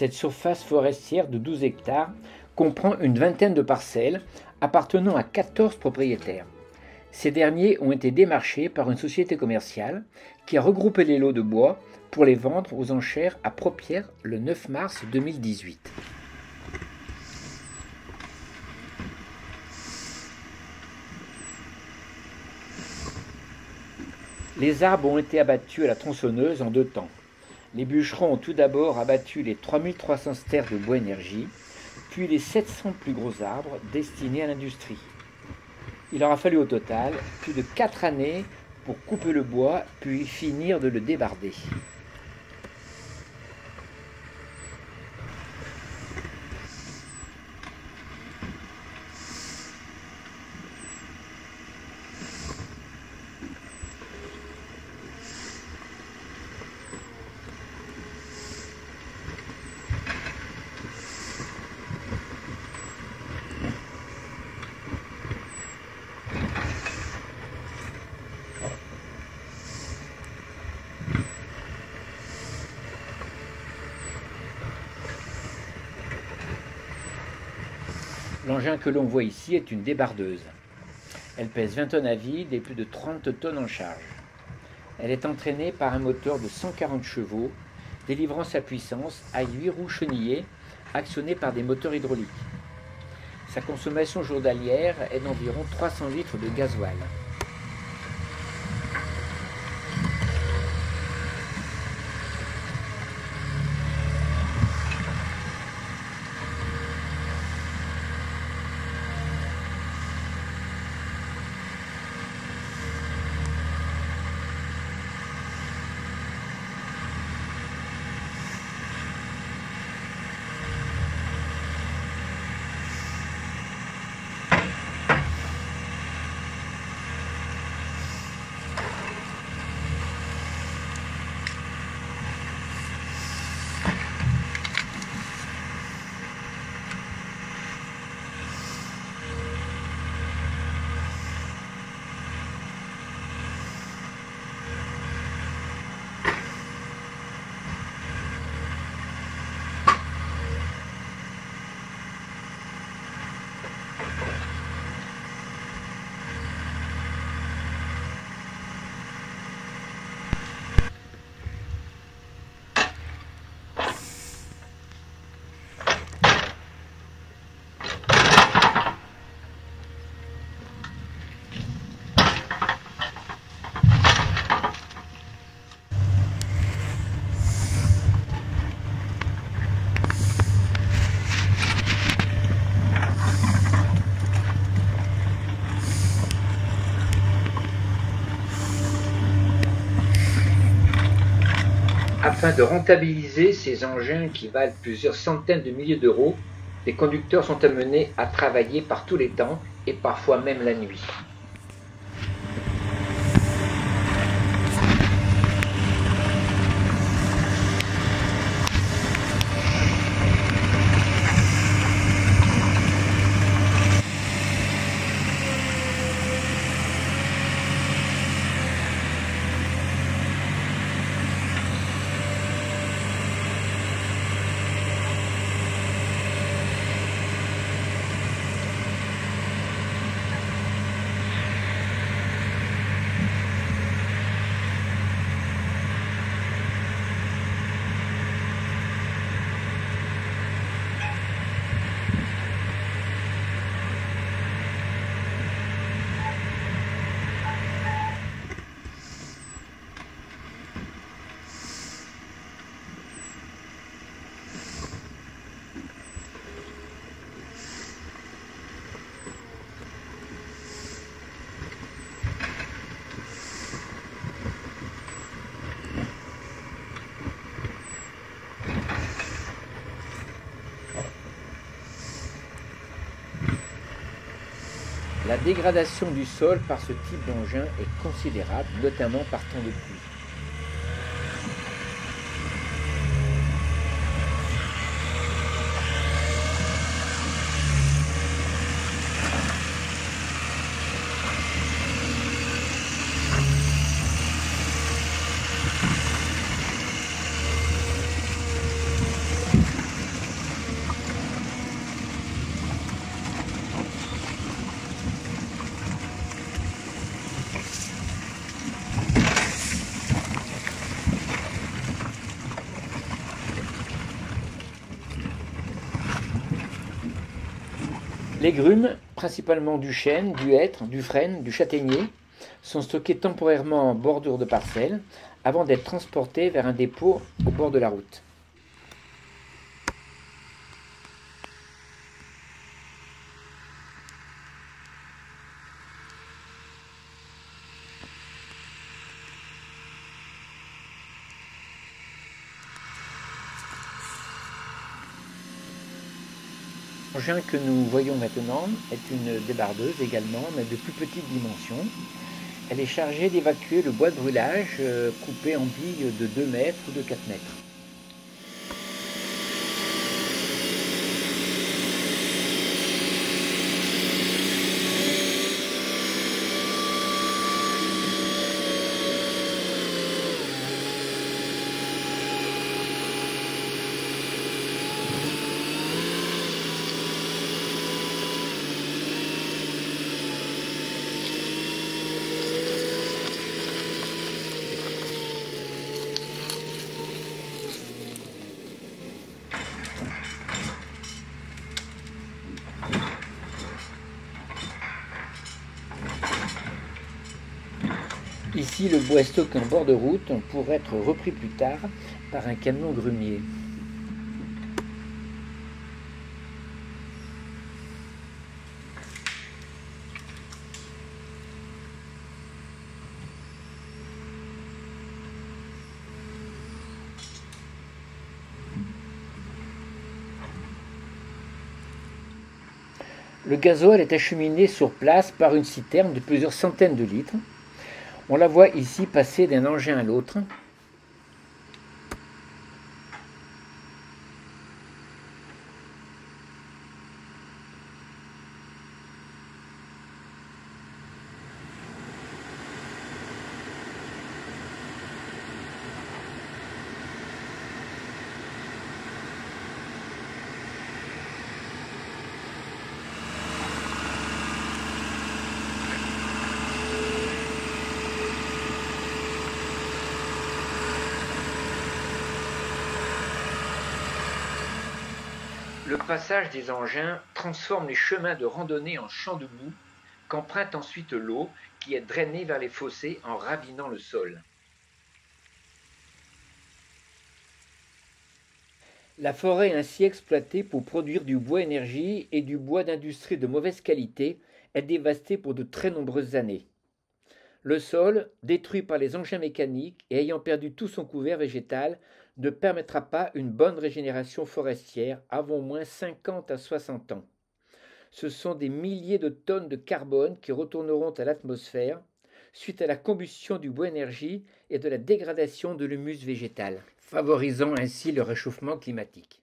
Cette surface forestière de 12 hectares comprend une vingtaine de parcelles appartenant à 14 propriétaires. Ces derniers ont été démarchés par une société commerciale qui a regroupé les lots de bois pour les vendre aux enchères à Propierre le 9 mars 2018. Les arbres ont été abattus à la tronçonneuse en 2 temps. Les bûcherons ont tout d'abord abattu les 3300 stères de bois énergie, puis les 700 plus gros arbres destinés à l'industrie. Il aura fallu au total plus de 4 années pour couper le bois, puis finir de le débarder. L'engin que l'on voit ici est une débardeuse. Elle pèse 20 tonnes à vide et plus de 30 tonnes en charge. Elle est entraînée par un moteur de 140 chevaux, délivrant sa puissance à 8 roues chenillées actionnées par des moteurs hydrauliques. Sa consommation journalière est d'environ 300 litres de gasoil. Afin de rentabiliser ces engins qui valent plusieurs centaines de milliers d'euros, les conducteurs sont amenés à travailler par tous les temps et parfois même la nuit. La dégradation du sol par ce type d'engin est considérable, notamment par temps de pluie. Les grumes, principalement du chêne, du hêtre, du frêne, du châtaignier, sont stockées temporairement en bordure de parcelles avant d'être transportées vers un dépôt au bord de la route. L'engin que nous voyons maintenant est une débardeuse également, mais de plus petite dimension. Elle est chargée d'évacuer le bois de brûlage coupé en billes de 2 mètres ou de 4 mètres. Ici, le bois est stocké en bord de route pour être repris plus tard par un camion grumier. Le gasoil est acheminé sur place par une citerne de plusieurs centaines de litres. On la voit ici passer d'un engin à l'autre. Le passage des engins transforme les chemins de randonnée en champs de boue qu'emprunte ensuite l'eau qui est drainée vers les fossés en ravinant le sol. La forêt ainsi exploitée pour produire du bois énergie et du bois d'industrie de mauvaise qualité est dévastée pour de très nombreuses années. Le sol, détruit par les engins mécaniques et ayant perdu tout son couvert végétal, ne permettra pas une bonne régénération forestière avant au moins 50 à 60 ans. Ce sont des milliers de tonnes de carbone qui retourneront à l'atmosphère suite à la combustion du bois énergie et de la dégradation de l'humus végétal, favorisant ainsi le réchauffement climatique.